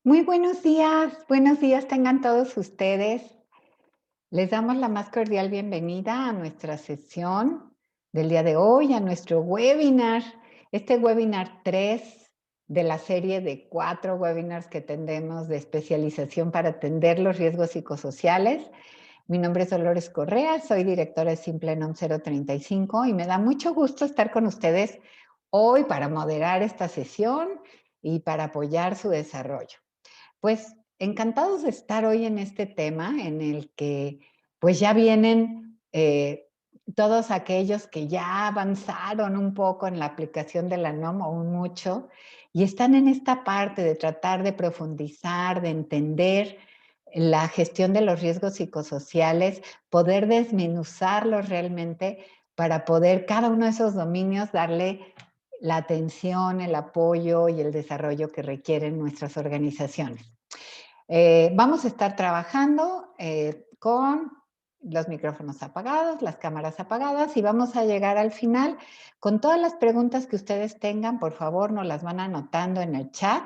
Muy buenos días tengan todos ustedes. Les damos la más cordial bienvenida a nuestra sesión del día de hoy, a nuestro webinar, este webinar 3 de la serie de 4 webinars que tendremos de especialización para atender los riesgos psicosociales. Mi nombre es Dolores Correa, soy directora de Simplenom 035 y me da mucho gusto estar con ustedes hoy para moderar esta sesión y para apoyar su desarrollo. Pues encantados de estar hoy en este tema en el que pues ya vienen todos aquellos que ya avanzaron un poco en la aplicación de la NOM o mucho y están en esta parte de tratar de profundizar, de entender la gestión de los riesgos psicosociales, poder desmenuzarlos realmente para poder cada uno de esos dominios darle la atención, el apoyo y el desarrollo que requieren nuestras organizaciones. Vamos a estar trabajando con los micrófonos apagados, las cámaras apagadas y vamos a llegar al final con todas las preguntas que ustedes tengan. Por favor, nos las van anotando en el chat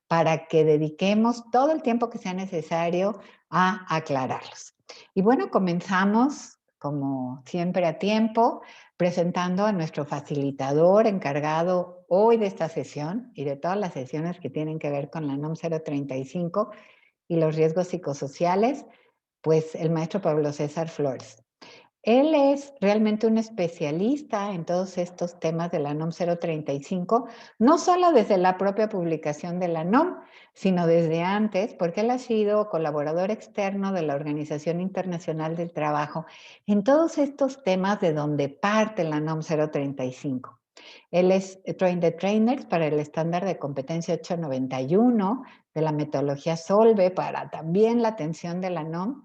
para que dediquemos todo el tiempo que sea necesario a aclararlos. Y bueno, comenzamos como siempre a tiempo, presentando a nuestro facilitador encargado hoy de esta sesión y de todas las sesiones que tienen que ver con la NOM 035 y los riesgos psicosociales, pues el maestro Pablo César Flores. Él es realmente un especialista en todos estos temas de la NOM 035, no solo desde la propia publicación de la NOM, sino desde antes, porque él ha sido colaborador externo de la Organización Internacional del Trabajo en todos estos temas de donde parte la NOM 035. Él es Train the Trainers para el estándar de competencia 891 de la metodología Solve para también la atención de la NOM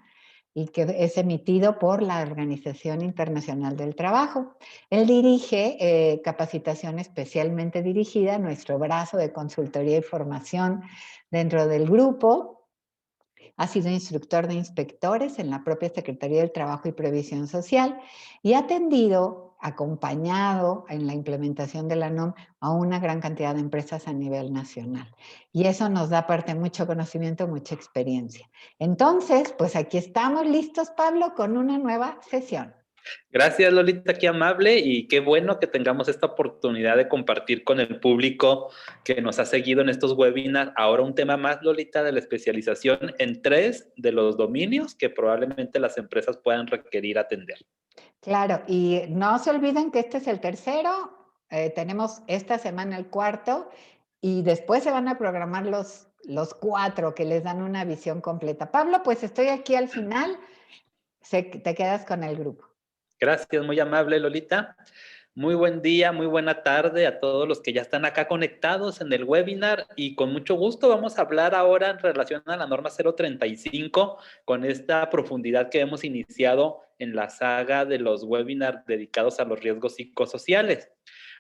y que es emitido por la Organización Internacional del Trabajo. Él dirige capacitación especialmente dirigida a nuestro brazo de consultoría y formación dentro del grupo. Ha sido instructor de inspectores en la propia Secretaría del Trabajo y Previsión Social y ha atendido, acompañado en la implementación de la NOM a una gran cantidad de empresas a nivel nacional. Y eso nos da aparte mucho conocimiento, mucha experiencia. Entonces, pues aquí estamos listos, Pablo, con una nueva sesión. Gracias, Lolita, qué amable y qué bueno que tengamos esta oportunidad de compartir con el público que nos ha seguido en estos webinars. Ahora un tema más, Lolita, de la especialización en 3 de los dominios que probablemente las empresas puedan requerir atender. Claro, y no se olviden que este es el tercero, tenemos esta semana el cuarto y después se van a programar los 4 que les dan una visión completa. Pablo, pues estoy aquí al final, te quedas con el grupo. Gracias, muy amable, Lolita. Muy buen día, muy buena tarde a todos los que ya están acá conectados en el webinar y con mucho gusto vamos a hablar ahora en relación a la norma 035 con esta profundidad que hemos iniciado en la saga de los webinars dedicados a los riesgos psicosociales.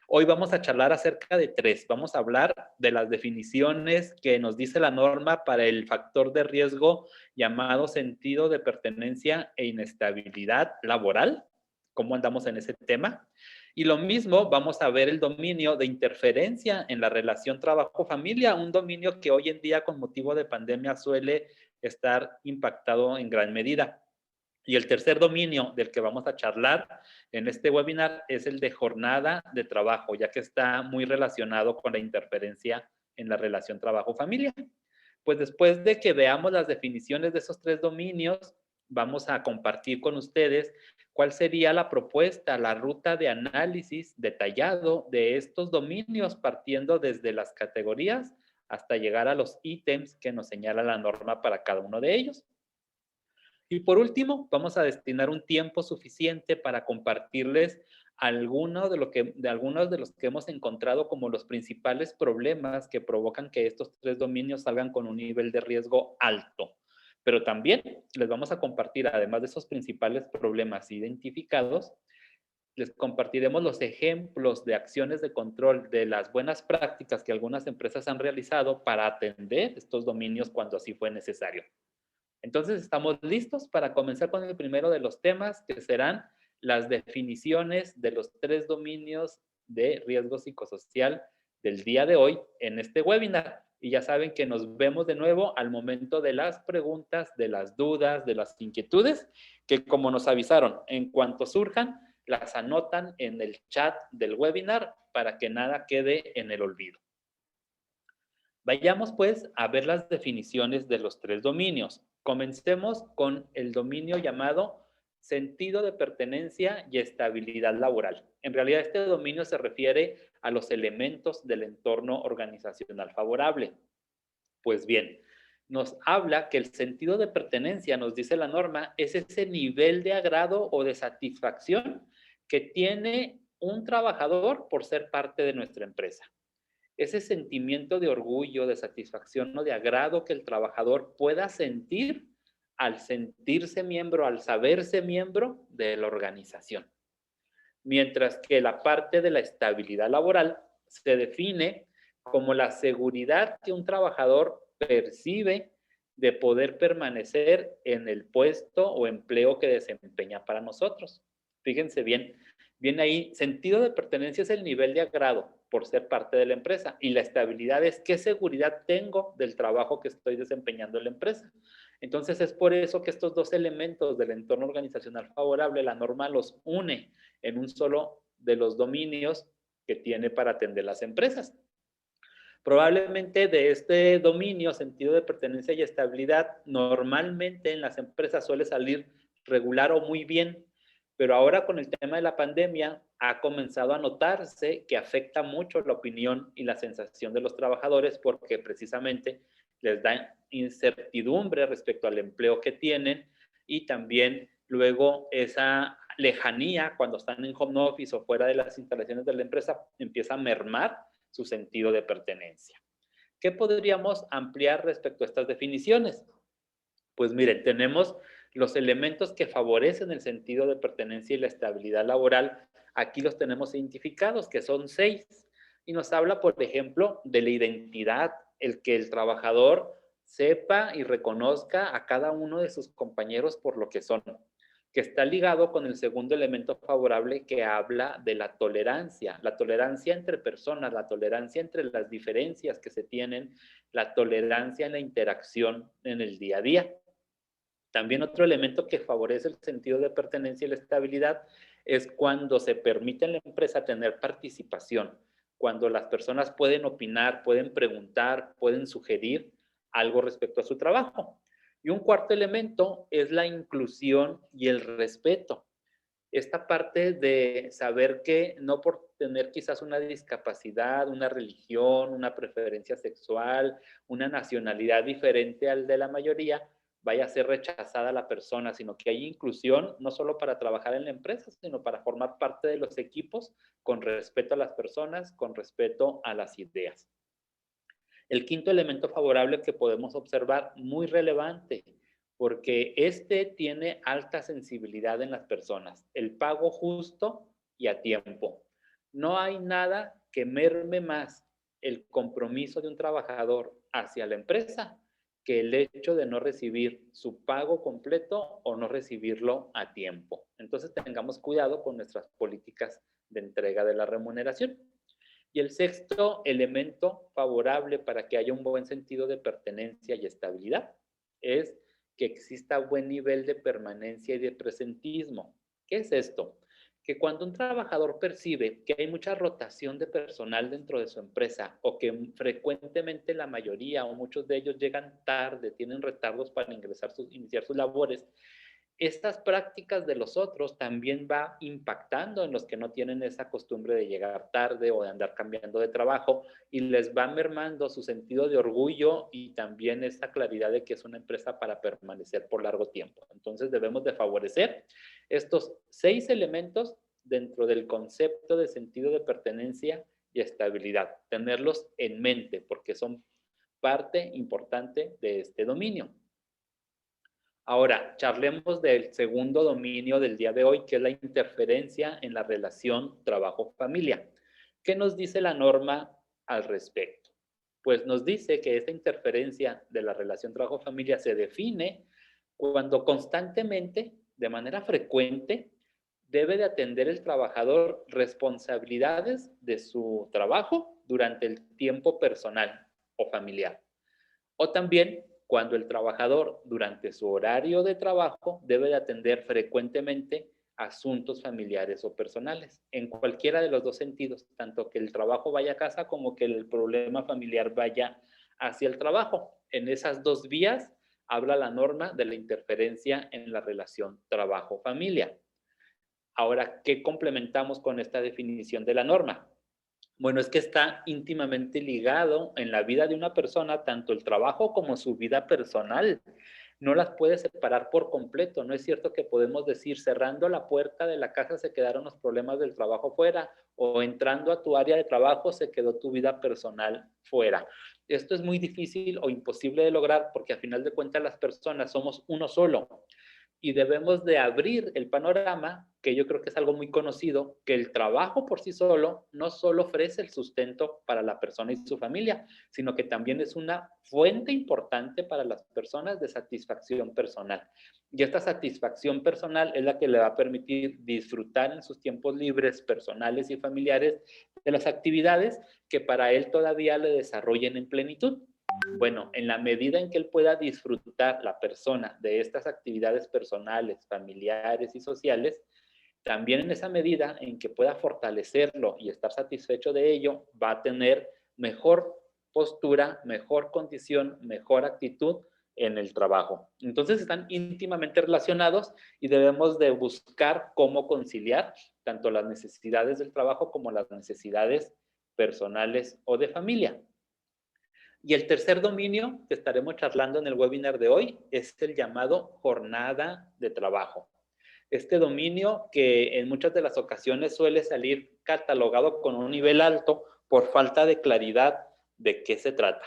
Hoy vamos a charlar acerca de 3. Vamos a hablar de las definiciones que nos dice la norma para el factor de riesgo llamado sentido de pertenencia e inestabilidad laboral. ¿Cómo andamos en ese tema? Y lo mismo, vamos a ver el dominio de interferencia en la relación trabajo-familia, un dominio que hoy en día con motivo de pandemia suele estar impactado en gran medida. Y el tercer dominio del que vamos a charlar en este webinar es el de jornada de trabajo, ya que está muy relacionado con la interferencia en la relación trabajo-familia. Pues después de que veamos las definiciones de esos 3 dominios, vamos a compartir con ustedes cuál sería la propuesta, la ruta de análisis detallado de estos dominios, partiendo desde las categorías hasta llegar a los ítems que nos señala la norma para cada uno de ellos. Y por último, vamos a destinar un tiempo suficiente para compartirles algunos de los que hemos encontrado como los principales problemas que provocan que estos 3 dominios salgan con un nivel de riesgo alto. Pero también les vamos a compartir, además de esos principales problemas identificados, les compartiremos los ejemplos de acciones de control de las buenas prácticas que algunas empresas han realizado para atender estos dominios cuando así fue necesario. Entonces, estamos listos para comenzar con el primero de los temas, que serán las definiciones de los 3 dominios de riesgo psicosocial del día de hoy en este webinar. Y ya saben que nos vemos de nuevo al momento de las preguntas, de las dudas, de las inquietudes, que como nos avisaron, en cuanto surjan, las anotan en el chat del webinar para que nada quede en el olvido. Vayamos pues a ver las definiciones de los tres dominios. Comencemos con el dominio llamado sentido de pertenencia y estabilidad laboral. En realidad este dominio se refiere a los elementos del entorno organizacional favorable. Pues bien, nos habla que el sentido de pertenencia, nos dice la norma, es ese nivel de agrado o de satisfacción que tiene un trabajador por ser parte de nuestra empresa. Ese sentimiento de orgullo, de satisfacción o de agrado que el trabajador pueda sentir al sentirse miembro, al saberse miembro de la organización. Mientras que la parte de la estabilidad laboral se define como la seguridad que un trabajador percibe de poder permanecer en el puesto o empleo que desempeña para nosotros. Fíjense bien, viene ahí, sentido de pertenencia es el nivel de agrado por ser parte de la empresa y la estabilidad es qué seguridad tengo del trabajo que estoy desempeñando en la empresa. Entonces es por eso que estos dos elementos del entorno organizacional favorable, la norma los une en un solo de los dominios que tiene para atender las empresas. Probablemente de este dominio, sentido de pertenencia y estabilidad, normalmente en las empresas suele salir regular o muy bien, pero ahora con el tema de la pandemia ha comenzado a notarse que afecta mucho la opinión y la sensación de los trabajadores porque precisamente les da incertidumbre respecto al empleo que tienen y también luego esa lejanía cuando están en home office o fuera de las instalaciones de la empresa empieza a mermar su sentido de pertenencia. ¿Qué podríamos ampliar respecto a estas definiciones? Pues miren, tenemos los elementos que favorecen el sentido de pertenencia y la estabilidad laboral. Aquí los tenemos identificados, que son 6. Y nos habla, por ejemplo, de la identidad, el que el trabajador sepa y reconozca a cada uno de sus compañeros por lo que son, que está ligado con el segundo elemento favorable que habla de la tolerancia entre personas, la tolerancia entre las diferencias que se tienen, la tolerancia en la interacción en el día a día. También otro elemento que favorece el sentido de pertenencia y la estabilidad es cuando se permite en la empresa tener participación, cuando las personas pueden opinar, pueden preguntar, pueden sugerir algo respecto a su trabajo. Y un cuarto elemento es la inclusión y el respeto. Esta parte de saber que no por tener quizás una discapacidad, una religión, una preferencia sexual, una nacionalidad diferente al de la mayoría, vaya a ser rechazada la persona, sino que hay inclusión no solo para trabajar en la empresa, sino para formar parte de los equipos con respeto a las personas, con respeto a las ideas. El quinto elemento favorable que podemos observar, muy relevante, porque este tiene alta sensibilidad en las personas, el pago justo y a tiempo. No hay nada que merme más el compromiso de un trabajador hacia la empresa que el hecho de no recibir su pago completo o no recibirlo a tiempo. Entonces tengamos cuidado con nuestras políticas de entrega de la remuneración. Y el sexto elemento favorable para que haya un buen sentido de pertenencia y estabilidad es que exista buen nivel de permanencia y de presentismo. ¿Qué es esto? Que cuando un trabajador percibe que hay mucha rotación de personal dentro de su empresa o que frecuentemente la mayoría o muchos de ellos llegan tarde, tienen retardos para iniciar sus labores, estas prácticas de los otros también va impactando en los que no tienen esa costumbre de llegar tarde o de andar cambiando de trabajo y les va mermando su sentido de orgullo y también esa claridad de que es una empresa para permanecer por largo tiempo. Entonces debemos de favorecer estos 6 elementos dentro del concepto de sentido de pertenencia y estabilidad. Tenerlos en mente porque son parte importante de este dominio. Ahora, charlemos del segundo dominio del día de hoy, que es la interferencia en la relación trabajo-familia. ¿Qué nos dice la norma al respecto? Pues nos dice que esta interferencia de la relación trabajo-familia se define cuando constantemente, de manera frecuente, debe de atender el trabajador responsabilidades de su trabajo durante el tiempo personal. o familiar. O también cuando el trabajador durante su horario de trabajo debe de atender frecuentemente asuntos familiares o personales, en cualquiera de los dos sentidos, tanto que el trabajo vaya a casa como que el problema familiar vaya hacia el trabajo. En esas dos vías habla la norma de la interferencia en la relación trabajo-familia. Ahora, ¿qué complementamos con esta definición de la norma? Bueno, es que está íntimamente ligado en la vida de una persona, tanto el trabajo como su vida personal. No las puedes separar por completo. No es cierto que podemos decir, cerrando la puerta de la casa se quedaron los problemas del trabajo fuera, o entrando a tu área de trabajo se quedó tu vida personal fuera. Esto es muy difícil o imposible de lograr porque a final de cuentas las personas somos uno solo. Y debemos de abrir el panorama, que yo creo que es algo muy conocido, que el trabajo por sí solo no solo ofrece el sustento para la persona y su familia, sino que también es una fuente importante para las personas de satisfacción personal. Y esta satisfacción personal es la que le va a permitir disfrutar en sus tiempos libres, personales y familiares, de las actividades que para él todavía le desarrollen en plenitud. Bueno, en la medida en que él pueda disfrutar, la persona, de estas actividades personales, familiares y sociales, también en esa medida en que pueda fortalecerlo y estar satisfecho de ello, va a tener mejor postura, mejor condición, mejor actitud en el trabajo. Entonces están íntimamente relacionados y debemos de buscar cómo conciliar tanto las necesidades del trabajo como las necesidades personales o de familia. Y el tercer dominio que estaremos charlando en el webinar de hoy es el llamado jornada de trabajo. Este dominio que en muchas de las ocasiones suele salir catalogado con un nivel alto por falta de claridad de qué se trata.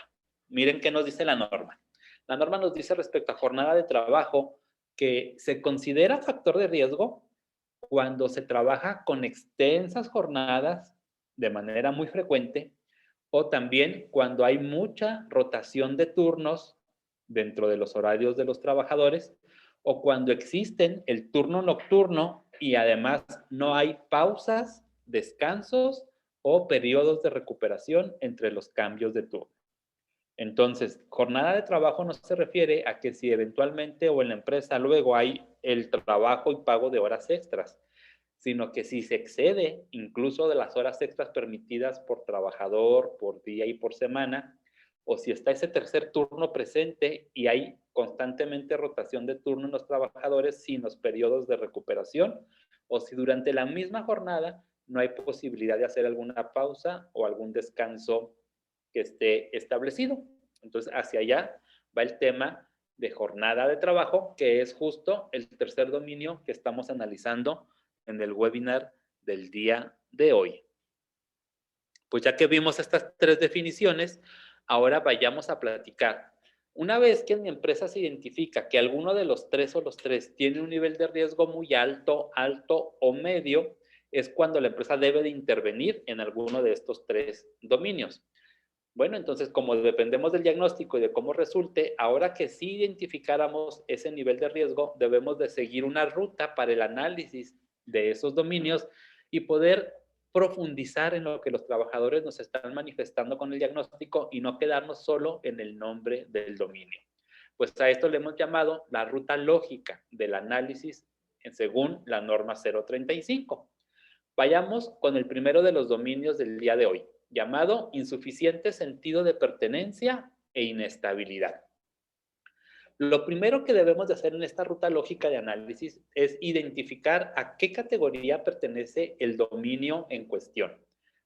Miren qué nos dice la norma. La norma nos dice respecto a jornada de trabajo que se considera factor de riesgo cuando se trabaja con extensas jornadas de manera muy frecuente, o también cuando hay mucha rotación de turnos dentro de los horarios de los trabajadores, o cuando existen el turno nocturno y además no hay pausas, descansos o periodos de recuperación entre los cambios de turno. Entonces, jornada de trabajo no se refiere a que si eventualmente o en la empresa luego hay el trabajo y pago de horas extras, sino que si se excede incluso de las horas extras permitidas por trabajador, por día y por semana, o si está ese tercer turno presente y hay constantemente rotación de turno en los trabajadores sin los periodos de recuperación, o si durante la misma jornada no hay posibilidad de hacer alguna pausa o algún descanso que esté establecido. Entonces, hacia allá va el tema de jornada de trabajo, que es justo el tercer dominio que estamos analizando en el webinar del día de hoy. Pues ya que vimos estas tres definiciones, ahora vayamos a platicar. Una vez que en mi empresa se identifica que alguno de los tres o los tres tiene un nivel de riesgo muy alto, alto o medio, es cuando la empresa debe de intervenir en alguno de estos tres dominios. Bueno, entonces como dependemos del diagnóstico y de cómo resulte, ahora que sí identificáramos ese nivel de riesgo, debemos de seguir una ruta para el análisis de esos dominios y poder profundizar en lo que los trabajadores nos están manifestando con el diagnóstico y no quedarnos solo en el nombre del dominio. Pues a esto le hemos llamado la ruta lógica del análisis según la norma 035. Vayamos con el primero de los dominios del día de hoy, llamado insuficiente sentido de pertenencia e inestabilidad. Lo primero que debemos de hacer en esta ruta lógica de análisis es identificar a qué categoría pertenece el dominio en cuestión.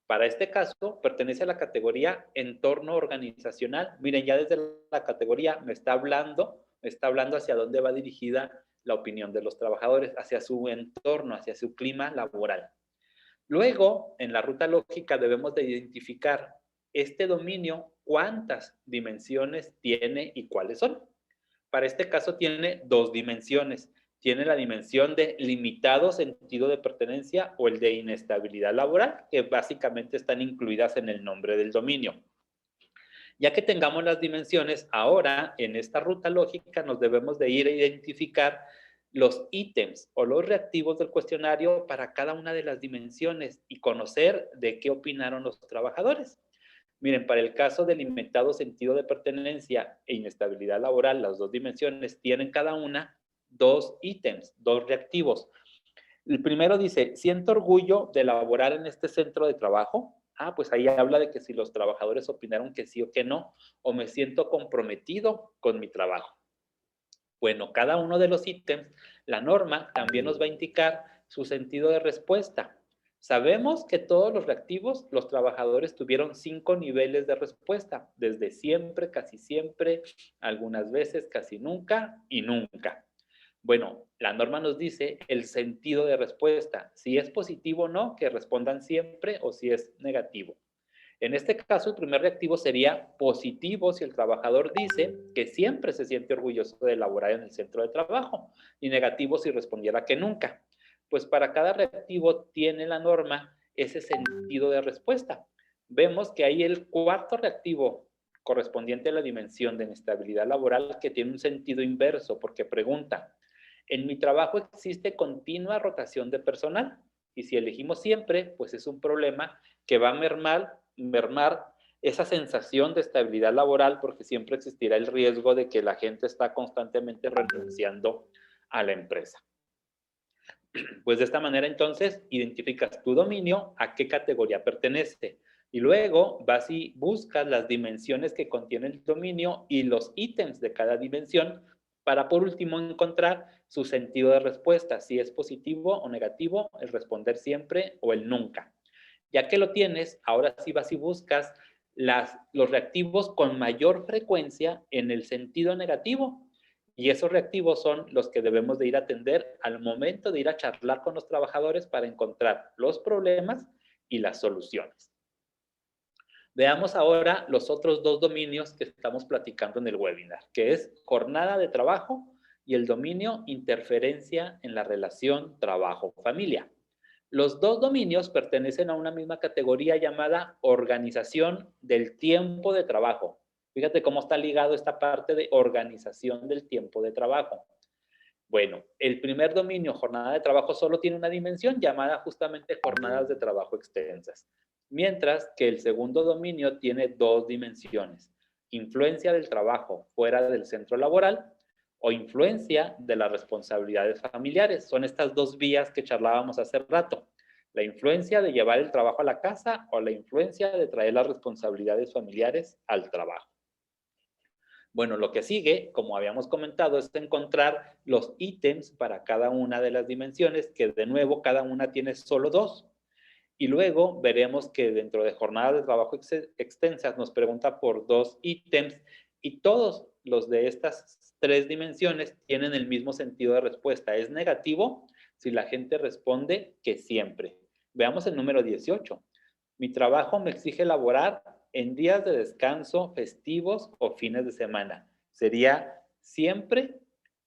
Para este caso, pertenece a la categoría entorno organizacional. Miren, ya desde la categoría me está hablando hacia dónde va dirigida la opinión de los trabajadores, hacia su entorno, hacia su clima laboral. Luego, en la ruta lógica debemos de identificar este dominio, cuántas dimensiones tiene y cuáles son. Para este caso tiene dos dimensiones. Tiene la dimensión de limitado sentido de pertenencia o el de inestabilidad laboral, que básicamente están incluidas en el nombre del dominio. Ya que tengamos las dimensiones, ahora en esta ruta lógica nos debemos de ir a identificar los ítems o los reactivos del cuestionario para cada una de las dimensiones y conocer de qué opinaron los trabajadores. Miren, para el caso del limitado sentido de pertenencia e inestabilidad laboral, las dos dimensiones tienen cada una dos ítems, dos reactivos. El primero dice, siento orgullo de laborar en este centro de trabajo. Ah, pues ahí habla de que si los trabajadores opinaron que sí o que no, o me siento comprometido con mi trabajo. Bueno, cada uno de los ítems, la norma también nos va a indicar su sentido de respuesta. Sabemos que todos los reactivos, los trabajadores tuvieron 5 niveles de respuesta, desde siempre, casi siempre, algunas veces, casi nunca y nunca. Bueno, la norma nos dice el sentido de respuesta, si es positivo o no, que respondan siempre o si es negativo. En este caso, el primer reactivo sería positivo si el trabajador dice que siempre se siente orgulloso de laborar en el centro de trabajo y negativo si respondiera que nunca. Pues para cada reactivo tiene la norma ese sentido de respuesta. Vemos que hay el cuarto reactivo correspondiente a la dimensión de inestabilidad laboral que tiene un sentido inverso porque pregunta, ¿en mi trabajo existe continua rotación de personal? Y si elegimos siempre, pues es un problema que va a mermar esa sensación de estabilidad laboral porque siempre existirá el riesgo de que la gente está constantemente renunciando a la empresa. Pues de esta manera entonces identificas tu dominio, a qué categoría pertenece y luego vas y buscas las dimensiones que contiene el dominio y los ítems de cada dimensión para por último encontrar su sentido de respuesta, si es positivo o negativo, el responder siempre o el nunca. Ya que lo tienes, ahora sí vas y buscas los reactivos con mayor frecuencia en el sentido negativo. Y esos reactivos son los que debemos de ir a atender al momento de ir a charlar con los trabajadores para encontrar los problemas y las soluciones. Veamos ahora los otros dos dominios que estamos platicando en el webinar, que es jornada de trabajo y el dominio interferencia en la relación trabajo-familia. Los dos dominios pertenecen a una misma categoría llamada organización del tiempo de trabajo. Fíjate cómo está ligado esta parte de organización del tiempo de trabajo. Bueno, el primer dominio, jornada de trabajo, solo tiene una dimensión llamada justamente jornadas de trabajo extensas, mientras que el segundo dominio tiene dos dimensiones, influencia del trabajo fuera del centro laboral o influencia de las responsabilidades familiares. Son estas dos vías que charlábamos hace rato. La influencia de llevar el trabajo a la casa o la influencia de traer las responsabilidades familiares al trabajo. Bueno, lo que sigue, como habíamos comentado, es encontrar los ítems para cada una de las dimensiones, que de nuevo cada una tiene solo dos. Y luego veremos que dentro de jornadas de trabajo extensas nos pregunta por dos ítems y todos los de estas tres dimensiones tienen el mismo sentido de respuesta. Es negativo si la gente responde que siempre. Veamos el número 18. Mi trabajo me exige laborar en días de descanso, festivos o fines de semana. Sería siempre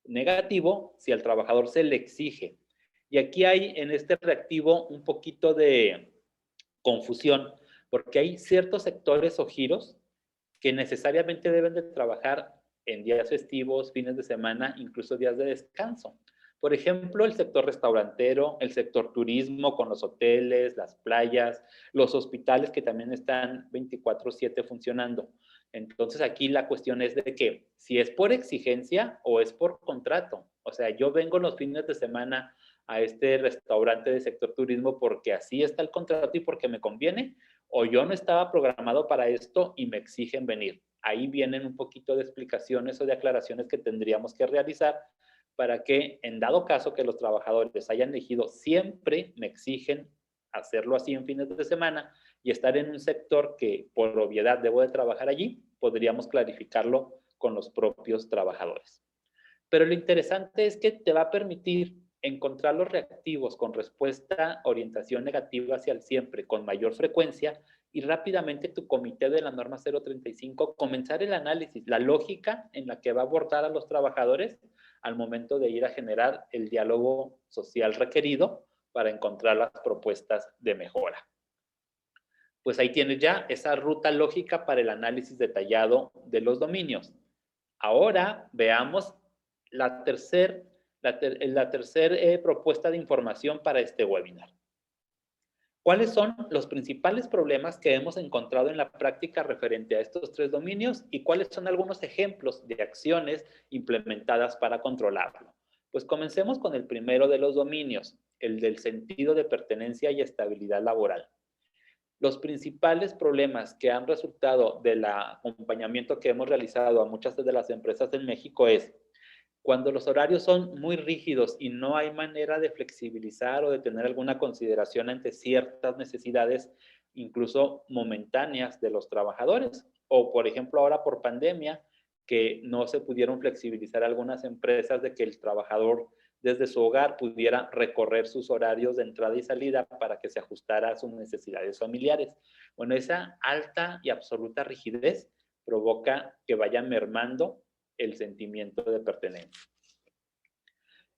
negativo si al trabajador se le exige. Y aquí hay en este reactivo un poquito de confusión, porque hay ciertos sectores o giros que necesariamente deben de trabajar en días festivos, fines de semana, incluso días de descanso. Por ejemplo, el sector restaurantero, el sector turismo con los hoteles, las playas, los hospitales que también están 24/7 funcionando. Entonces aquí la cuestión es de que si es por exigencia o es por contrato. O sea, yo vengo los fines de semana a este restaurante de sector turismo porque así está el contrato y porque me conviene, o yo no estaba programado para esto y me exigen venir. Ahí vienen un poquito de explicaciones o de aclaraciones que tendríamos que realizar para que, en dado caso que los trabajadores hayan elegido siempre me exigen hacerlo así en fines de semana y estar en un sector que por obviedad debo de trabajar allí, podríamos clarificarlo con los propios trabajadores. Pero lo interesante es que te va a permitir encontrar los reactivos con respuesta orientación negativa hacia el siempre con mayor frecuencia y rápidamente tu comité de la norma 035 comenzar el análisis, la lógica en la que va a abordar a los trabajadores al momento de ir a generar el diálogo social requerido para encontrar las propuestas de mejora. Pues ahí tienes ya esa ruta lógica para el análisis detallado de los dominios. Ahora veamos la tercera propuesta de información para este webinar. ¿Cuáles son los principales problemas que hemos encontrado en la práctica referente a estos tres dominios y cuáles son algunos ejemplos de acciones implementadas para controlarlo? Pues comencemos con el primero de los dominios, el del sentido de pertenencia y estabilidad laboral. Los principales problemas que han resultado del acompañamiento que hemos realizado a muchas de las empresas en México es cuando los horarios son muy rígidos y no hay manera de flexibilizar o de tener alguna consideración ante ciertas necesidades, incluso momentáneas de los trabajadores. O, por ejemplo, ahora por pandemia, que no se pudieron flexibilizar algunas empresas de que el trabajador desde su hogar pudiera recorrer sus horarios de entrada y salida para que se ajustara a sus necesidades familiares. Bueno, esa alta y absoluta rigidez provoca que vaya mermando el sentimiento de pertenencia.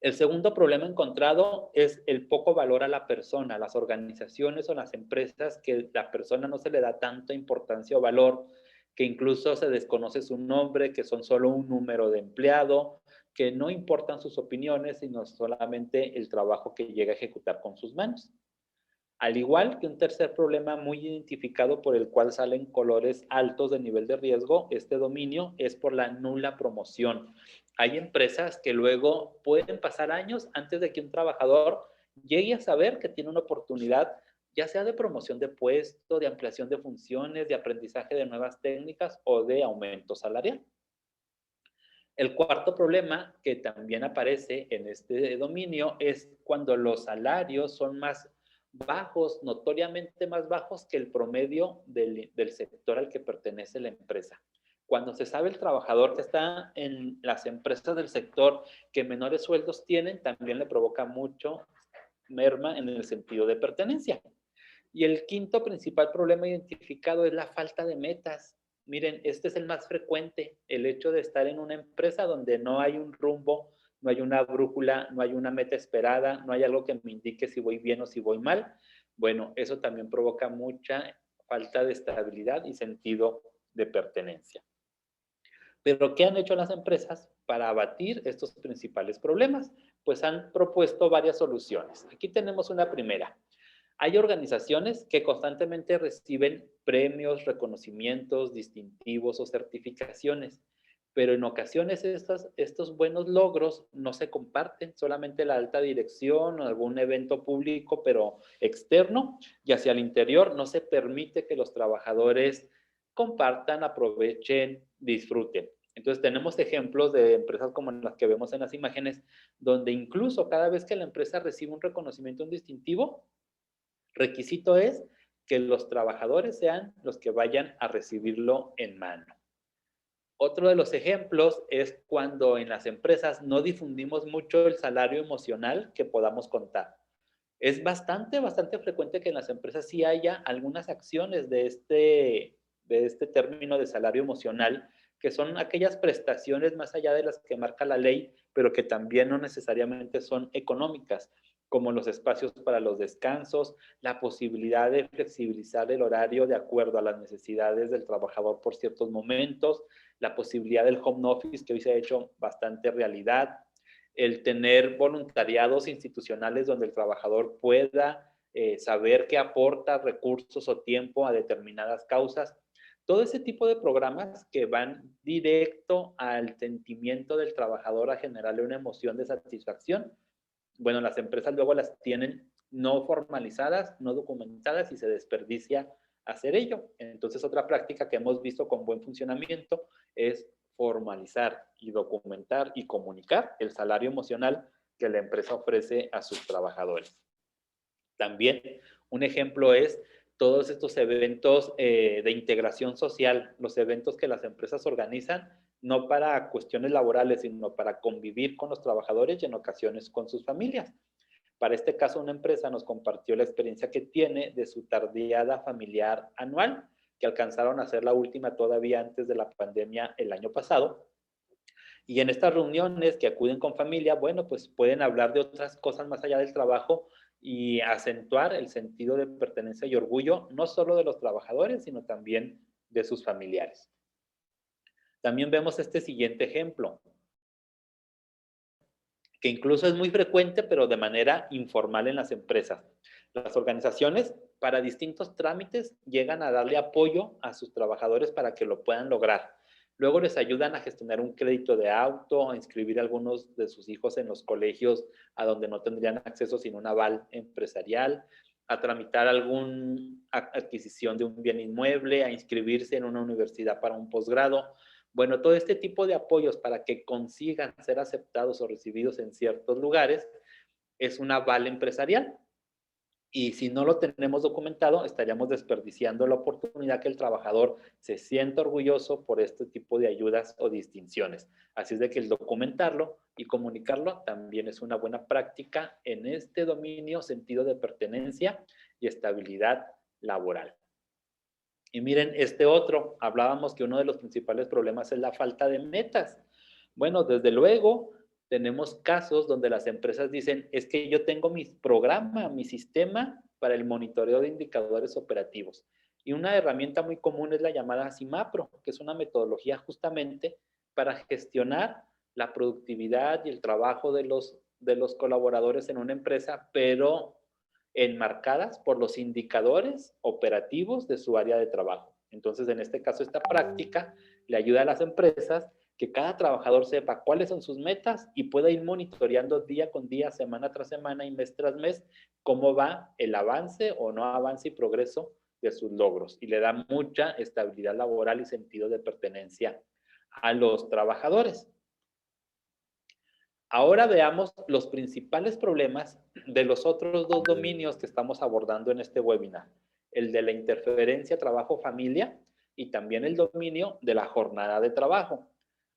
El segundo problema encontrado es el poco valor a la persona, las organizaciones o las empresas que la persona no se le da tanta importancia o valor, que incluso se desconoce su nombre, que son solo un número de empleado, que no importan sus opiniones, sino solamente el trabajo que llega a ejecutar con sus manos. Al igual que un tercer problema muy identificado por el cual salen colores altos de nivel de riesgo, este dominio es por la nula promoción. Hay empresas que luego pueden pasar años antes de que un trabajador llegue a saber que tiene una oportunidad, ya sea de promoción de puesto, de ampliación de funciones, de aprendizaje de nuevas técnicas o de aumento salarial. El cuarto problema que también aparece en este dominio es cuando los salarios son más bajos, notoriamente más bajos que el promedio del sector al que pertenece la empresa. Cuando se sabe el trabajador que está en las empresas del sector que menores sueldos tienen, también le provoca mucho merma en el sentido de pertenencia. Y el quinto principal problema identificado es la falta de metas. Miren, este es el más frecuente, el hecho de estar en una empresa donde no hay un rumbo, no hay una brújula, no hay una meta esperada, no hay algo que me indique si voy bien o si voy mal. Bueno, eso también provoca mucha falta de estabilidad y sentido de pertenencia. Pero, ¿qué han hecho las empresas para abatir estos principales problemas? Pues han propuesto varias soluciones. Aquí tenemos una primera. Hay organizaciones que constantemente reciben premios, reconocimientos, distintivos o certificaciones, pero en ocasiones estos buenos logros no se comparten, solamente la alta dirección o algún evento público, pero externo, y hacia el interior no se permite que los trabajadores compartan, aprovechen, disfruten. Entonces tenemos ejemplos de empresas como las que vemos en las imágenes, donde incluso cada vez que la empresa recibe un reconocimiento, un distintivo, requisito es que los trabajadores sean los que vayan a recibirlo en mano. Otro de los ejemplos es cuando en las empresas no difundimos mucho el salario emocional que podamos contar. Es bastante frecuente que en las empresas sí haya algunas acciones de este término de salario emocional, que son aquellas prestaciones más allá de las que marca la ley, pero que también no necesariamente son económicas, como los espacios para los descansos, la posibilidad de flexibilizar el horario de acuerdo a las necesidades del trabajador por ciertos momentos, la posibilidad del home office, que hoy se ha hecho bastante realidad, el tener voluntariados institucionales donde el trabajador pueda saber que aporta recursos o tiempo a determinadas causas. Todo ese tipo de programas que van directo al sentimiento del trabajador a generarle una emoción de satisfacción. Bueno, las empresas luego las tienen no formalizadas, no documentadas y se desperdicia hacer ello. Entonces, otra práctica que hemos visto con buen funcionamiento es formalizar y documentar y comunicar el salario emocional que la empresa ofrece a sus trabajadores. También un ejemplo es todos estos eventos de integración social, los eventos que las empresas organizan, no para cuestiones laborales, sino para convivir con los trabajadores y en ocasiones con sus familias. Para este caso, una empresa nos compartió la experiencia que tiene de su tardeada familiar anual, que alcanzaron a hacer la última todavía antes de la pandemia el año pasado. Y en estas reuniones que acuden con familia, bueno, pues pueden hablar de otras cosas más allá del trabajo y acentuar el sentido de pertenencia y orgullo, no solo de los trabajadores, sino también de sus familiares. También vemos este siguiente ejemplo, que incluso es muy frecuente, pero de manera informal en las empresas. Las organizaciones para distintos trámites llegan a darle apoyo a sus trabajadores para que lo puedan lograr. Luego les ayudan a gestionar un crédito de auto, a inscribir a algunos de sus hijos en los colegios a donde no tendrían acceso sin un aval empresarial, a tramitar alguna adquisición de un bien inmueble, a inscribirse en una universidad para un posgrado. Bueno, todo este tipo de apoyos para que consigan ser aceptados o recibidos en ciertos lugares es un aval empresarial. Y si no lo tenemos documentado, estaríamos desperdiciando la oportunidad que el trabajador se sienta orgulloso por este tipo de ayudas o distinciones. Así es de que el documentarlo y comunicarlo también es una buena práctica en este dominio, sentido de pertenencia y estabilidad laboral. Y miren, este otro, hablábamos que uno de los principales problemas es la falta de metas. Bueno, desde luego, tenemos casos donde las empresas dicen, es que yo tengo mi programa, mi sistema para el monitoreo de indicadores operativos. Y una herramienta muy común es la llamada CIMAPRO, que es una metodología justamente para gestionar la productividad y el trabajo de los colaboradores en una empresa, pero enmarcadas por los indicadores operativos de su área de trabajo. Entonces, en este caso, esta práctica le ayuda a las empresas que cada trabajador sepa cuáles son sus metas y pueda ir monitoreando día con día, semana tras semana y mes tras mes cómo va el avance o no avance y progreso de sus logros. Y le da mucha estabilidad laboral y sentido de pertenencia a los trabajadores. Ahora veamos los principales problemas de los otros dos dominios que estamos abordando en este webinar. El de la interferencia trabajo-familia y también el dominio de la jornada de trabajo.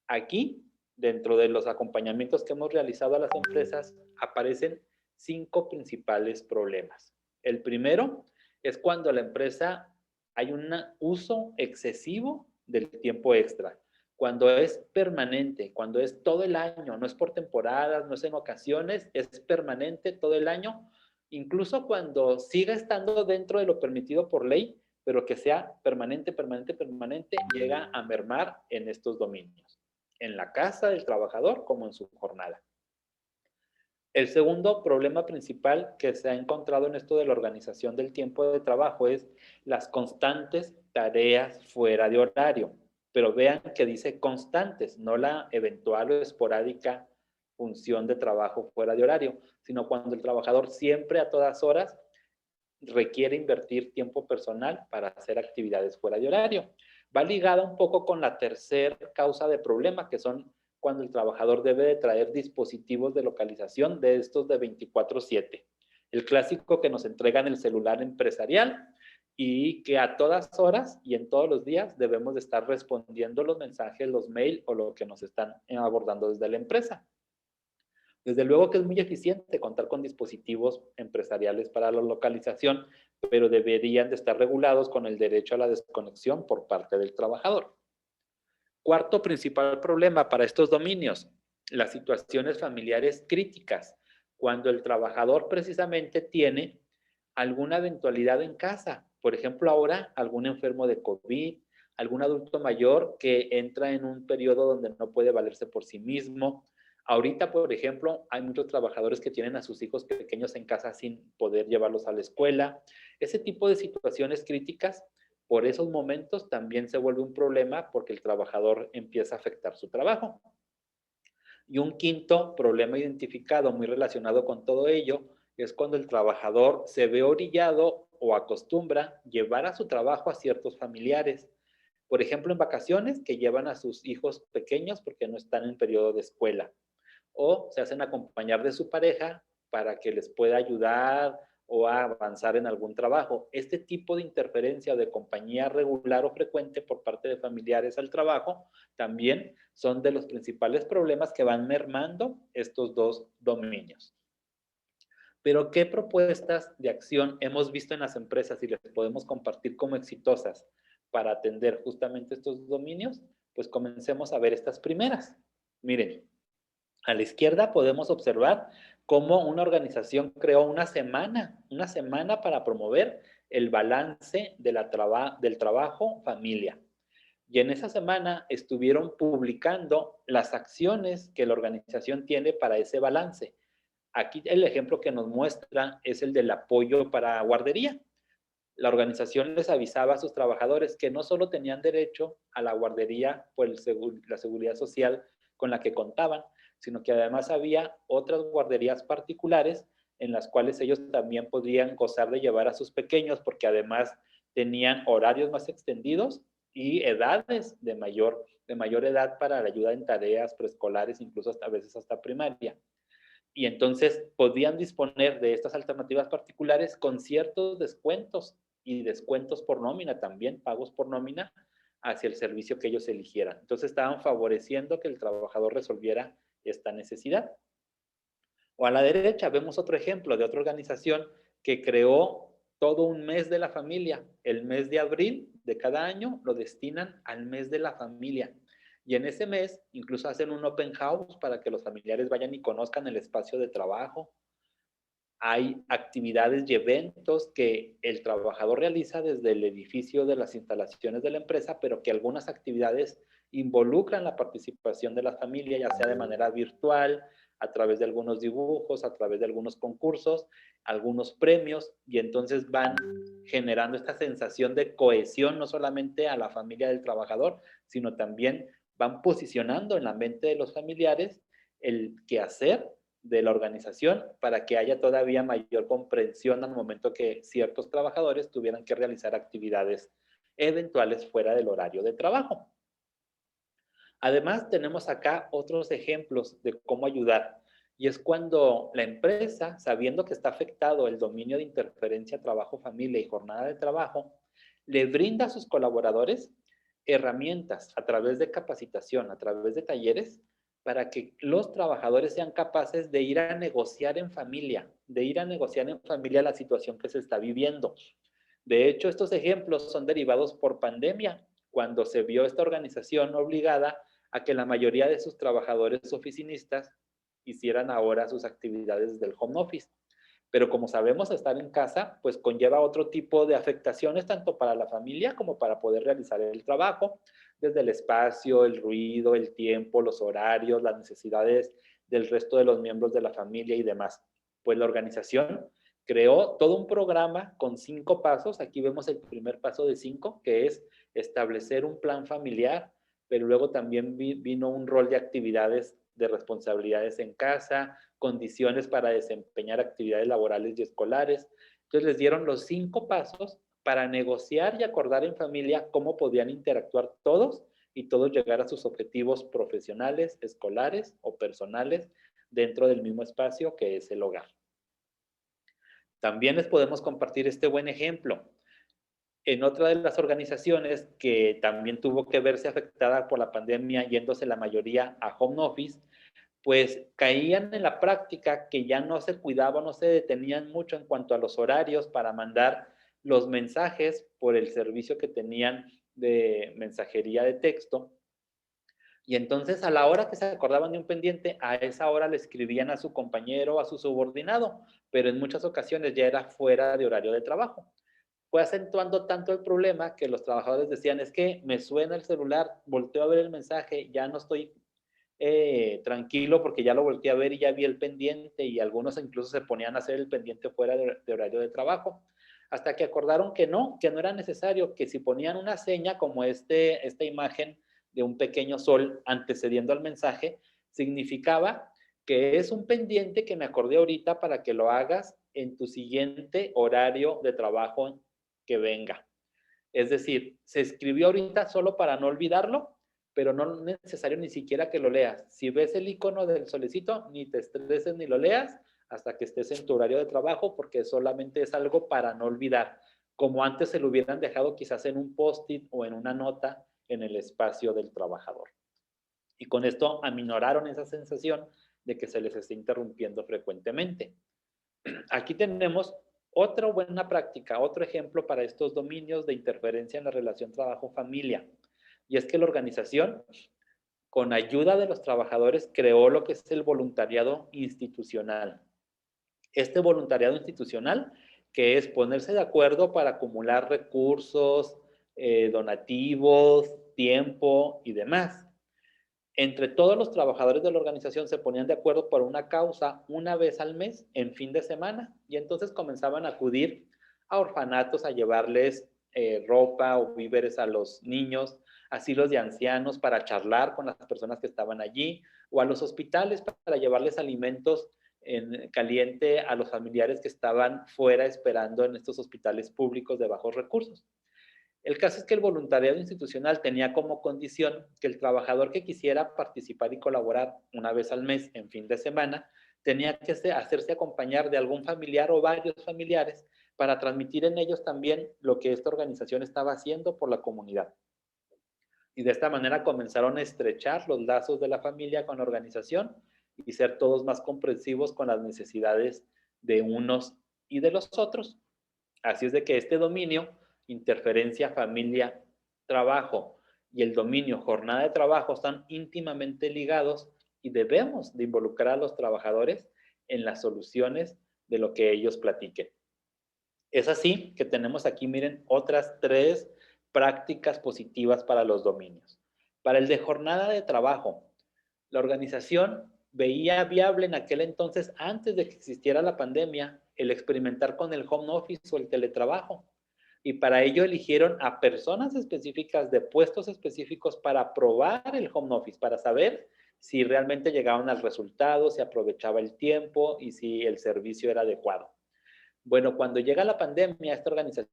Aquí, dentro de los acompañamientos que hemos realizado a las empresas, aparecen 5 principales problemas. El primero es cuando la empresa hay un uso excesivo del tiempo extra. Cuando es permanente, cuando es todo el año, no es por temporadas, no es en ocasiones, es permanente todo el año, incluso cuando siga estando dentro de lo permitido por ley, pero que sea permanente, permanente, permanente, llega a mermar en estos dominios, en la casa del trabajador como en su jornada. El segundo problema principal que se ha encontrado en esto de la organización del tiempo de trabajo es las constantes tareas fuera de horario. Pero vean que dice constantes, no la eventual o esporádica función de trabajo fuera de horario, sino cuando el trabajador siempre a todas horas requiere invertir tiempo personal para hacer actividades fuera de horario. Va ligada un poco con la tercera causa de problema, que son cuando el trabajador debe de traer dispositivos de localización de estos de 24/7. El clásico que nos entregan el celular empresarial y que a todas horas y en todos los días debemos de estar respondiendo los mensajes, los mails o lo que nos están abordando desde la empresa. Desde luego que es muy eficiente contar con dispositivos empresariales para la localización, pero deberían de estar regulados con el derecho a la desconexión por parte del trabajador. Cuarto principal problema para estos dominios, las situaciones familiares críticas, cuando el trabajador precisamente tiene alguna eventualidad en casa, por ejemplo ahora algún enfermo de COVID, algún adulto mayor que entra en un periodo donde no puede valerse por sí mismo. Ahorita, por ejemplo, hay muchos trabajadores que tienen a sus hijos pequeños en casa sin poder llevarlos a la escuela. Ese tipo de situaciones críticas por esos momentos también se vuelve un problema porque el trabajador empieza a afectar su trabajo. Y un quinto problema identificado muy relacionado con todo ello es cuando el trabajador se ve orillado o acostumbra llevar a su trabajo a ciertos familiares. Por ejemplo, en vacaciones que llevan a sus hijos pequeños porque no están en periodo de escuela. O se hacen acompañar de su pareja para que les pueda ayudar o a avanzar en algún trabajo. Este tipo de interferencia de compañía regular o frecuente por parte de familiares al trabajo también son de los principales problemas que van mermando estos dos dominios. Pero, ¿qué propuestas de acción hemos visto en las empresas y les podemos compartir como exitosas para atender justamente estos dominios? Pues comencemos a ver estas primeras. Miren, a la izquierda podemos observar cómo una organización creó una semana para promover el balance de del trabajo familia. Y en esa semana estuvieron publicando las acciones que la organización tiene para ese balance. Aquí el ejemplo que nos muestra es el del apoyo para guardería. La organización les avisaba a sus trabajadores que no solo tenían derecho a la guardería por la seguridad social con la que contaban, sino que además había otras guarderías particulares en las cuales ellos también podrían gozar de llevar a sus pequeños, porque además tenían horarios más extendidos y edades de mayor edad para la ayuda en tareas preescolares, incluso hasta a veces hasta primaria. Y entonces podían disponer de estas alternativas particulares con ciertos descuentos y descuentos por nómina también, pagos por nómina hacia el servicio que ellos eligieran. Entonces estaban favoreciendo que el trabajador resolviera esta necesidad. O a la derecha vemos otro ejemplo de otra organización que creó todo un mes de la familia. El mes de abril de cada año lo destinan al mes de la familia. Y en ese mes incluso hacen un open house para que los familiares vayan y conozcan el espacio de trabajo. Hay actividades y eventos que el trabajador realiza desde el edificio de las instalaciones de la empresa, pero que algunas actividades involucran la participación de la familia, ya sea de manera virtual, a través de algunos dibujos, a través de algunos concursos, algunos premios, y entonces van generando esta sensación de cohesión, no solamente a la familia del trabajador, sino también van posicionando en la mente de los familiares el quehacer de la organización para que haya todavía mayor comprensión al momento que ciertos trabajadores tuvieran que realizar actividades eventuales fuera del horario de trabajo. Además, tenemos acá otros ejemplos de cómo ayudar. Y es cuando la empresa, sabiendo que está afectado el dominio de interferencia trabajo-familia y jornada de trabajo, le brinda a sus colaboradores herramientas a través de capacitación, a través de talleres, para que los trabajadores sean capaces de ir a negociar en familia, la situación que se está viviendo. De hecho, estos ejemplos son derivados por pandemia, cuando se vio esta organización obligada a que la mayoría de sus trabajadores oficinistas hicieran ahora sus actividades desde el home office. Pero como sabemos, estar en casa pues conlleva otro tipo de afectaciones tanto para la familia como para poder realizar el trabajo, desde el espacio, el ruido, el tiempo, los horarios, las necesidades del resto de los miembros de la familia y demás. Pues la organización creó todo un programa con 5 pasos. Aquí vemos el primer paso de 5, que es establecer un plan familiar, pero luego también vino un rol de actividades de responsabilidades en casa, condiciones para desempeñar actividades laborales y escolares. Entonces les dieron los 5 pasos para negociar y acordar en familia cómo podían interactuar todos y todos llegar a sus objetivos profesionales, escolares o personales dentro del mismo espacio que es el hogar. También les podemos compartir este buen ejemplo. En otra de las organizaciones que también tuvo que verse afectada por la pandemia, yéndose la mayoría a home office, pues caían en la práctica que ya no se cuidaban, no se detenían mucho en cuanto a los horarios para mandar los mensajes por el servicio que tenían de mensajería de texto. Y entonces a la hora que se acordaban de un pendiente, a esa hora le escribían a su compañero o a su subordinado, pero en muchas ocasiones ya era fuera de horario de trabajo. Fue acentuando tanto el problema que los trabajadores decían, es que me suena el celular, volteo a ver el mensaje, ya no estoy tranquilo porque ya lo volteé a ver y ya vi el pendiente, y algunos incluso se ponían a hacer el pendiente fuera de horario de trabajo, hasta que acordaron que no era necesario, que si ponían una seña como esta imagen de un pequeño sol antecediendo al mensaje, significaba que es un pendiente que me acordé ahorita para que lo hagas en tu siguiente horario de trabajo que venga. Es decir, se escribió ahorita solo para no olvidarlo, pero no es necesario ni siquiera que lo leas. Si ves el icono del solecito, ni te estreses ni lo leas hasta que estés en tu horario de trabajo, porque solamente es algo para no olvidar, como antes se lo hubieran dejado quizás en un post-it o en una nota en el espacio del trabajador. Y con esto aminoraron esa sensación de que se les está interrumpiendo frecuentemente. Aquí tenemos otra buena práctica, otro ejemplo para estos dominios de interferencia en la relación trabajo-familia. Y es que la organización, con ayuda de los trabajadores, creó lo que es el voluntariado institucional. Este voluntariado institucional, que es ponerse de acuerdo para acumular recursos, donativos, tiempo y demás. Entre todos los trabajadores de la organización se ponían de acuerdo por una causa una vez al mes en fin de semana y entonces comenzaban a acudir a orfanatos a llevarles ropa o víveres a los niños, asilos de ancianos para charlar con las personas que estaban allí o a los hospitales para llevarles alimentos en caliente a los familiares que estaban fuera esperando en estos hospitales públicos de bajos recursos. El caso es que el voluntariado institucional tenía como condición que el trabajador que quisiera participar y colaborar una vez al mes en fin de semana tenía que hacerse acompañar de algún familiar o varios familiares para transmitir en ellos también lo que esta organización estaba haciendo por la comunidad. Y de esta manera comenzaron a estrechar los lazos de la familia con la organización y ser todos más comprensivos con las necesidades de unos y de los otros. Así es de que este dominio, interferencia, familia, trabajo y el dominio, jornada de trabajo, están íntimamente ligados y debemos de involucrar a los trabajadores en las soluciones de lo que ellos platiquen. Es así que tenemos aquí, miren, otras 3 prácticas positivas para los dominios. Para el de jornada de trabajo, la organización veía viable en aquel entonces, antes de que existiera la pandemia, el experimentar con el home office o el teletrabajo. Y para ello eligieron a personas específicas de puestos específicos para probar el home office, para saber si realmente llegaban al resultado, si aprovechaba el tiempo y si el servicio era adecuado. Bueno, cuando llega la pandemia, esta organización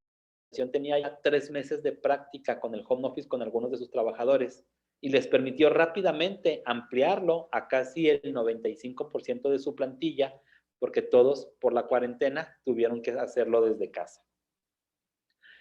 tenía ya 3 meses de práctica con el home office con algunos de sus trabajadores y les permitió rápidamente ampliarlo a casi el 95% de su plantilla, porque todos por la cuarentena tuvieron que hacerlo desde casa.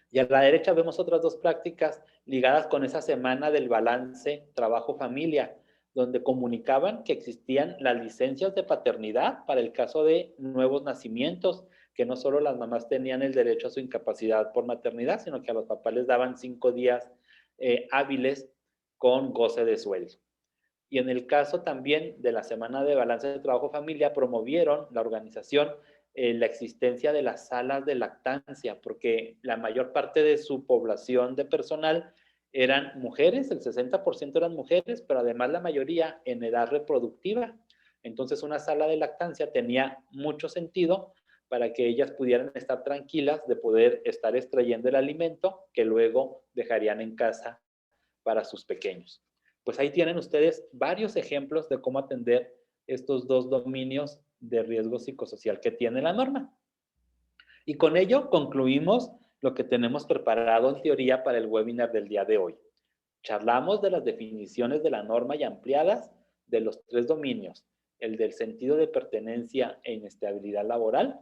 Y a la derecha vemos otras 2 prácticas ligadas con esa semana del balance trabajo-familia, donde comunicaban que existían las licencias de paternidad para el caso de nuevos nacimientos, que no solo las mamás tenían el derecho a su incapacidad por maternidad, sino que a los papás les daban 5 días hábiles con goce de sueldo. Y en el caso también de la semana de balance de trabajo-familia, promovieron la organización la existencia de las salas de lactancia, porque la mayor parte de su población de personal eran mujeres, el 60% eran mujeres, pero además la mayoría en edad reproductiva. Entonces una sala de lactancia tenía mucho sentido para que ellas pudieran estar tranquilas de poder estar extrayendo el alimento que luego dejarían en casa para sus pequeños. Pues ahí tienen ustedes varios ejemplos de cómo atender estos 2 dominios de riesgo psicosocial que tiene la norma. Y con ello concluimos lo que tenemos preparado en teoría para el webinar del día de hoy. Charlamos de las definiciones de la norma y ampliadas de los 3 dominios, el del sentido de pertenencia e inestabilidad laboral,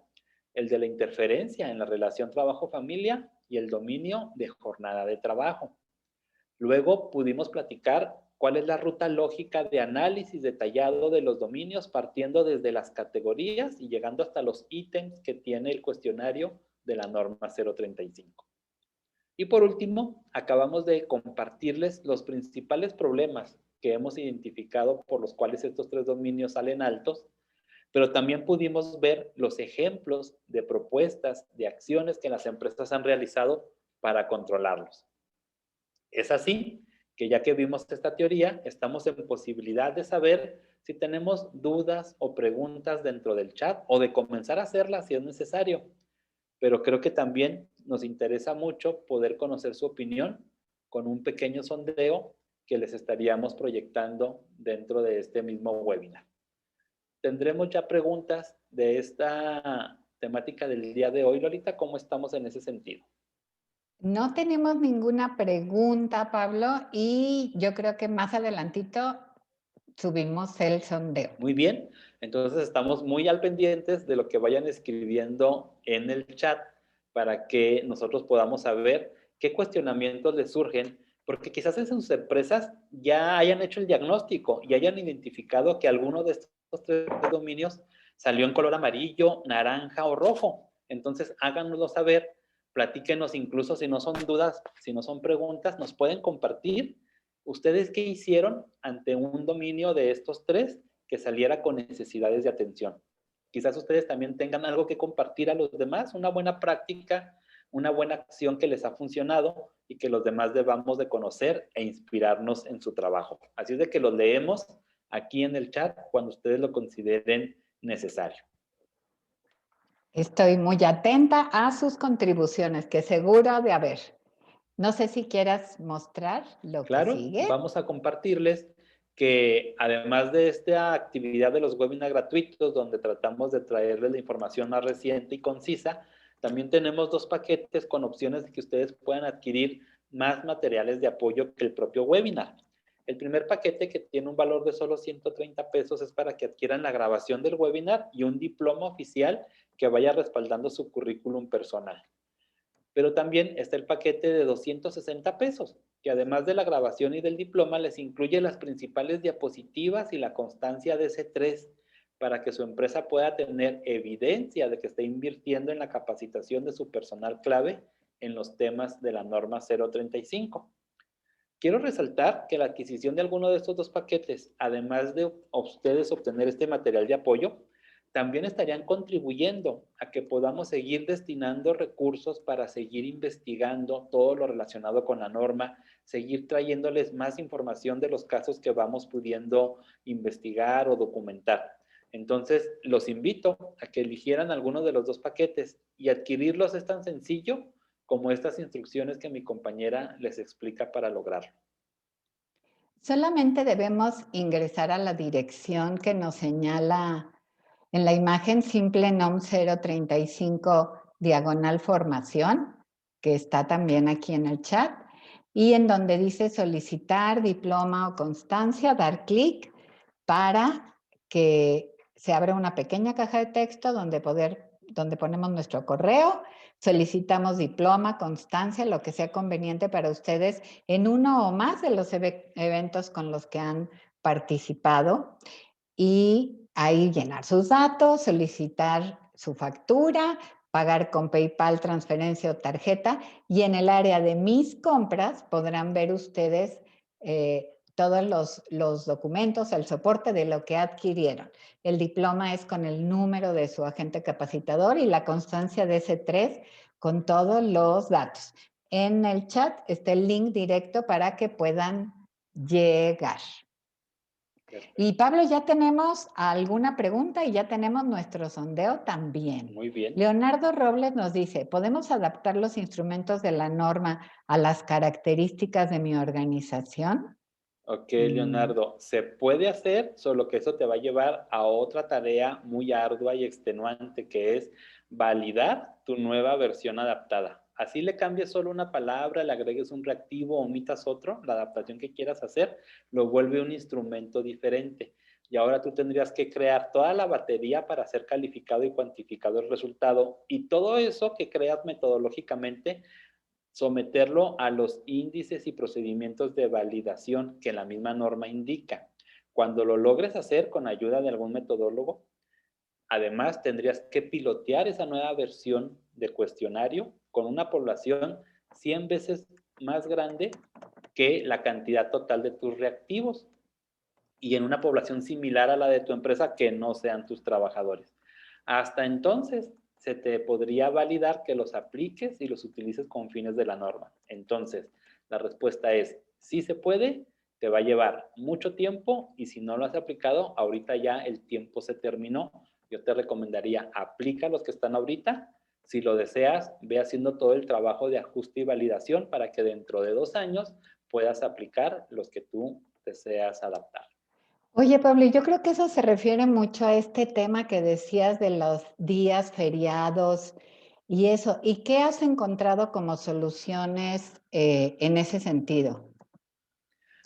el de la interferencia en la relación trabajo-familia y el dominio de jornada de trabajo. Luego pudimos platicar cuál es la ruta lógica de análisis detallado de los dominios partiendo desde las categorías y llegando hasta los ítems que tiene el cuestionario de la norma 035. Y por último, acabamos de compartirles los principales problemas que hemos identificado por los cuales estos 3 dominios salen altos, pero también pudimos ver los ejemplos de propuestas, de acciones que las empresas han realizado para controlarlos. Es así que ya que vimos esta teoría, estamos en posibilidad de saber si tenemos dudas o preguntas dentro del chat o de comenzar a hacerlas si es necesario. Pero creo que también nos interesa mucho poder conocer su opinión con un pequeño sondeo que les estaríamos proyectando dentro de este mismo webinar. Tendremos ya preguntas de esta temática del día de hoy, Lolita. ¿Cómo estamos en ese sentido? No tenemos ninguna pregunta, Pablo, y yo creo que más adelantito subimos el sondeo. Muy bien, entonces estamos muy al pendientes de lo que vayan escribiendo en el chat para que nosotros podamos saber qué cuestionamientos les surgen, porque quizás en sus empresas ya hayan hecho el diagnóstico y hayan identificado que alguno de estos 3 dominios salió en color amarillo, naranja o rojo. Entonces háganoslo saber, platíquenos incluso si no son dudas, si no son preguntas, nos pueden compartir ustedes qué hicieron ante un dominio de estos 3 que saliera con necesidades de atención. Quizás ustedes también tengan algo que compartir a los demás, una buena práctica una buena acción que les ha funcionado y que los demás debamos de conocer e inspirarnos en su trabajo. Así es de que los leemos aquí en el chat cuando ustedes lo consideren necesario. Estoy muy atenta a sus contribuciones, que seguro de haber. No sé si quieras mostrar lo que Claro, sigue. vamos a compartirles que además de esta actividad de los webinars gratuitos, donde tratamos de traerles la información más reciente y concisa, también tenemos 2 paquetes con opciones de que ustedes puedan adquirir más materiales de apoyo que el propio webinar. El primer paquete, que tiene un valor de solo 130 pesos, es para que adquieran la grabación del webinar y un diploma oficial que vaya respaldando su currículum personal. Pero también está el paquete de 260 pesos, que además de la grabación y del diploma, les incluye las principales diapositivas y la constancia de S3 para que su empresa pueda tener evidencia de que está invirtiendo en la capacitación de su personal clave en los temas de la norma 035. Quiero resaltar que la adquisición de alguno de estos 2 paquetes, además de ustedes obtener este material de apoyo, también estarían contribuyendo a que podamos seguir destinando recursos para seguir investigando todo lo relacionado con la norma, seguir trayéndoles más información de los casos que vamos pudiendo investigar o documentar. Entonces, los invito a que eligieran alguno de los 2 paquetes y adquirirlos es tan sencillo como estas instrucciones que mi compañera les explica para lograrlo. Solamente debemos ingresar a la dirección que nos señala en la imagen simple NOM 035 diagonal formación, que está también aquí en el chat, y en donde dice solicitar diploma o constancia, dar clic para que se abra una pequeña caja de texto donde ponemos nuestro correo, solicitamos diploma, constancia, lo que sea conveniente para ustedes en uno o más de los eventos con los que han participado, y ahí llenar sus datos, solicitar su factura, pagar con PayPal, transferencia o tarjeta, y en el área de mis compras podrán ver ustedes todos los documentos, el soporte de lo que adquirieron. El diploma es con el número de su agente capacitador y la constancia de S3 con todos los datos. En el chat está el link directo para que puedan llegar. Perfecto. Y Pablo, ya tenemos alguna pregunta y ya tenemos nuestro sondeo también. Muy bien. Leonardo Robles nos dice, ¿podemos adaptar los instrumentos de la norma a las características de mi organización? Ok, Leonardo, se puede hacer, solo que eso te va a llevar a otra tarea muy ardua y extenuante, que es validar tu nueva versión adaptada. Así le cambies solo una palabra, le agregues un reactivo o omitas otro, la adaptación que quieras hacer, lo vuelve un instrumento diferente. Y ahora tú tendrías que crear toda la batería para ser calificado y cuantificado el resultado. Y todo eso que creas metodológicamente, someterlo a los índices y procedimientos de validación que la misma norma indica. Cuando lo logres hacer con ayuda de algún metodólogo, además tendrías que pilotear esa nueva versión de cuestionario con una población 100 veces más grande que la cantidad total de tus reactivos y en una población similar a la de tu empresa que no sean tus trabajadores. Hasta entonces, se te podría validar que los apliques y los utilices con fines de la norma. Entonces, la respuesta es, sí se puede, te va a llevar mucho tiempo y si no lo has aplicado, ahorita ya el tiempo se terminó. Yo te recomendaría, aplica los que están ahorita. Si lo deseas, ve haciendo todo el trabajo de ajuste y validación para que dentro de 2 años puedas aplicar los que tú deseas adaptar. Oye, Pablo, yo creo que eso se refiere mucho a este tema que decías de los días feriados y eso. ¿Y qué has encontrado como soluciones en ese sentido?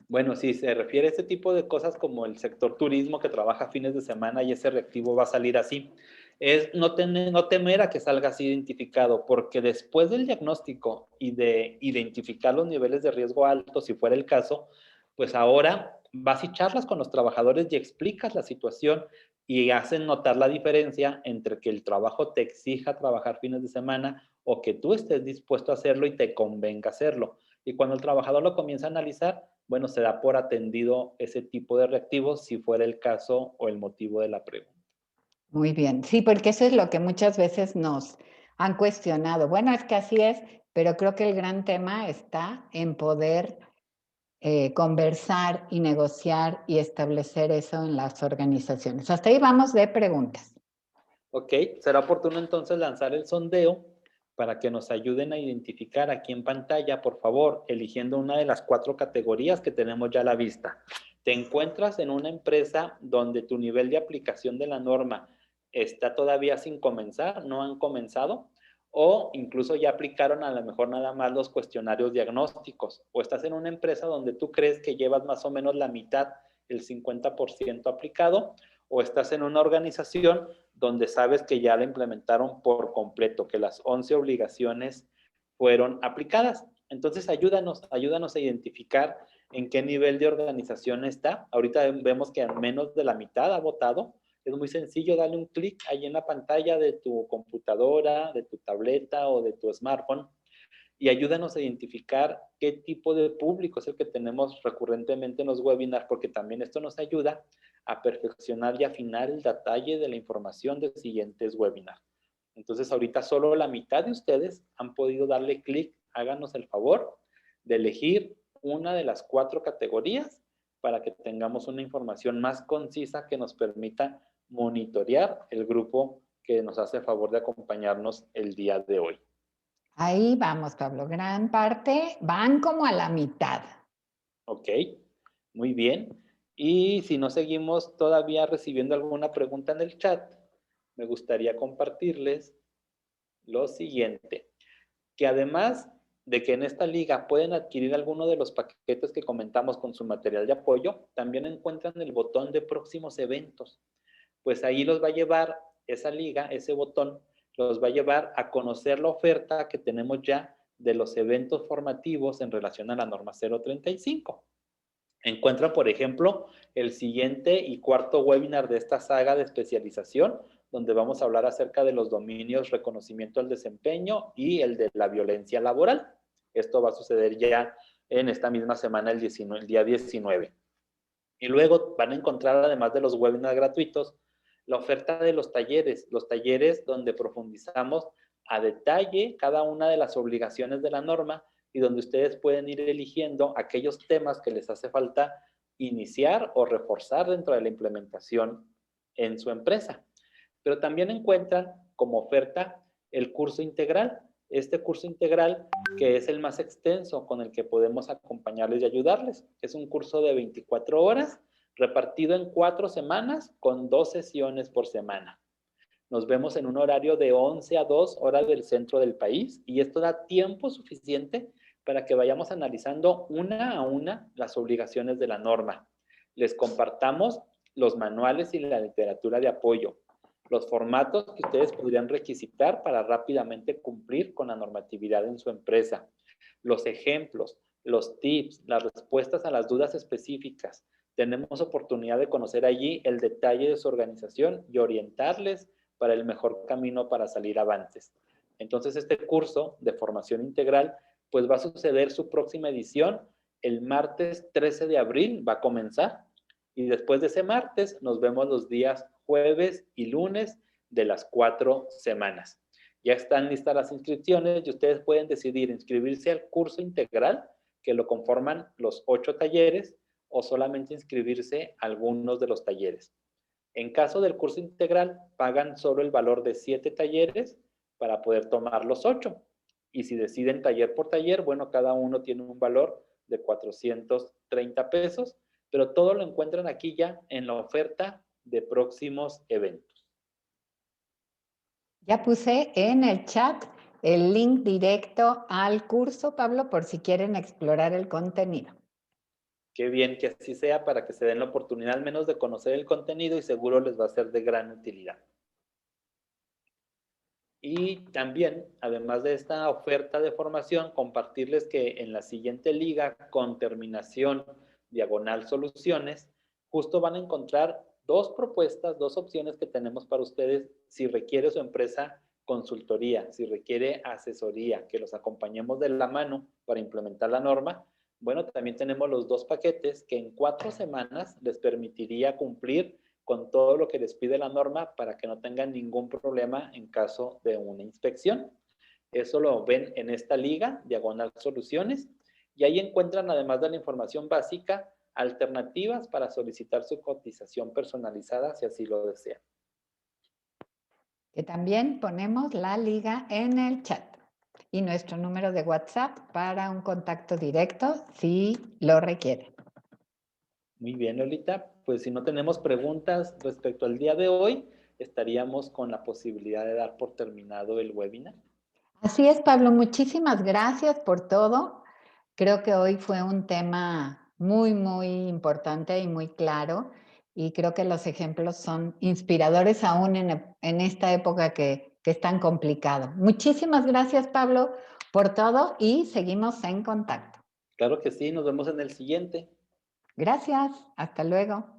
Bueno, sí, se refiere a este tipo de cosas como el sector turismo que trabaja fines de semana y ese reactivo va a salir así. Es no temer a que salga así identificado, porque después del diagnóstico y de identificar los niveles de riesgo altos, si fuera el caso, pues ahora vas y charlas con los trabajadores y explicas la situación y hacen notar la diferencia entre que el trabajo te exija trabajar fines de semana o que tú estés dispuesto a hacerlo y te convenga hacerlo. Y cuando el trabajador lo comienza a analizar, bueno, se da por atendido ese tipo de reactivos si fuera el caso o el motivo de la pregunta. Muy bien, sí, porque eso es lo que muchas veces han cuestionado. Bueno, es que así es, pero creo que el gran tema está en poder conversar y negociar y establecer eso en las organizaciones. Hasta ahí vamos de preguntas. Ok, será oportuno entonces lanzar el sondeo para que nos ayuden a identificar aquí en pantalla, por favor, eligiendo una de las 4 categorías que tenemos ya a la vista. ¿Te encuentras en una empresa donde tu nivel de aplicación de la norma está todavía sin comenzar, no han comenzado? O incluso ya aplicaron a lo mejor nada más los cuestionarios diagnósticos. O estás en una empresa donde tú crees que llevas más o menos la mitad, el 50% aplicado, o estás en una organización donde sabes que ya la implementaron por completo, que las 11 obligaciones fueron aplicadas. Entonces, ayúdanos a identificar en qué nivel de organización está. Ahorita vemos que menos de la mitad ha votado. Es muy sencillo, dale un clic ahí en la pantalla de tu computadora, de tu tableta o de tu smartphone y ayúdanos a identificar qué tipo de público es el que tenemos recurrentemente en los webinars, porque también esto nos ayuda a perfeccionar y afinar el detalle de la información de siguientes webinars. Entonces, ahorita solo la mitad de ustedes han podido darle clic. Háganos el favor de elegir una de las 4 categorías para que tengamos una información más concisa que nos permita monitorear el grupo que nos hace el favor de acompañarnos el día de hoy. Ahí vamos, Pablo. Gran parte van como a la mitad. Ok, muy bien. Y si no seguimos todavía recibiendo alguna pregunta en el chat, me gustaría compartirles lo siguiente, que además de que en esta liga pueden adquirir alguno de los paquetes que comentamos con su material de apoyo, también encuentran el botón de próximos eventos. Pues ahí los va a llevar esa liga, ese botón, los va a llevar a conocer la oferta que tenemos ya de los eventos formativos en relación a la norma 035. Encuentra, por ejemplo, el siguiente y cuarto webinar de esta saga de especialización, donde vamos a hablar acerca de los dominios reconocimiento del desempeño y el de la violencia laboral. Esto va a suceder ya en esta misma semana, el día 19. Y luego van a encontrar, además de los webinars gratuitos, la oferta de los talleres donde profundizamos a detalle cada una de las obligaciones de la norma y donde ustedes pueden ir eligiendo aquellos temas que les hace falta iniciar o reforzar dentro de la implementación en su empresa. Pero también encuentran como oferta el curso integral, este curso integral que es el más extenso con el que podemos acompañarles y ayudarles. Es un curso de 24 horas repartido en 4 semanas con 2 sesiones por semana. Nos vemos en un horario de 11 a 2 horas del centro del país y esto da tiempo suficiente para que vayamos analizando una a una las obligaciones de la norma. Les compartamos los manuales y la literatura de apoyo, los formatos que ustedes podrían requisitar para rápidamente cumplir con la normatividad en su empresa, los ejemplos, los tips, las respuestas a las dudas específicas. Tenemos oportunidad de conocer allí el detalle de su organización y orientarles para el mejor camino para salir avantes. Entonces, este curso de formación integral, pues va a suceder su próxima edición el martes 13 de abril, va a comenzar. Y después de ese martes, nos vemos los días jueves y lunes de las 4 semanas. Ya están listas las inscripciones y ustedes pueden decidir inscribirse al curso integral, que lo conforman los 8 talleres, o solamente inscribirse a algunos de los talleres. En caso del curso integral, pagan solo el valor de 7 talleres para poder tomar los 8. Y si deciden taller por taller, bueno, cada uno tiene un valor de 430 pesos, pero todo lo encuentran aquí ya en la oferta de próximos eventos. Ya puse en el chat el link directo al curso, Pablo, por si quieren explorar el contenido. Qué bien que así sea para que se den la oportunidad al menos de conocer el contenido y seguro les va a ser de gran utilidad. Y también, además de esta oferta de formación, compartirles que en la siguiente liga con terminación diagonal soluciones, justo van a encontrar 2 propuestas, 2 opciones que tenemos para ustedes si requiere su empresa consultoría, si requiere asesoría, que los acompañemos de la mano para implementar la norma. Bueno, también tenemos los 2 paquetes que en 4 semanas les permitiría cumplir con todo lo que les pide la norma para que no tengan ningún problema en caso de una inspección. Eso lo ven en esta liga, Diagonal Soluciones, y ahí encuentran, además de la información básica, alternativas para solicitar su cotización personalizada si así lo desean. Que también ponemos la liga en el chat y nuestro número de WhatsApp para un contacto directo si lo requieren. Muy bien, Lolita. Pues si no tenemos preguntas respecto al día de hoy, estaríamos con la posibilidad de dar por terminado el webinar. Así es, Pablo, muchísimas gracias por todo. Creo que hoy fue un tema muy, muy importante y muy claro, y creo que los ejemplos son inspiradores aún en esta época que es tan complicado. Muchísimas gracias, Pablo, por todo y seguimos en contacto. Claro que sí, nos vemos en el siguiente. Gracias, hasta luego.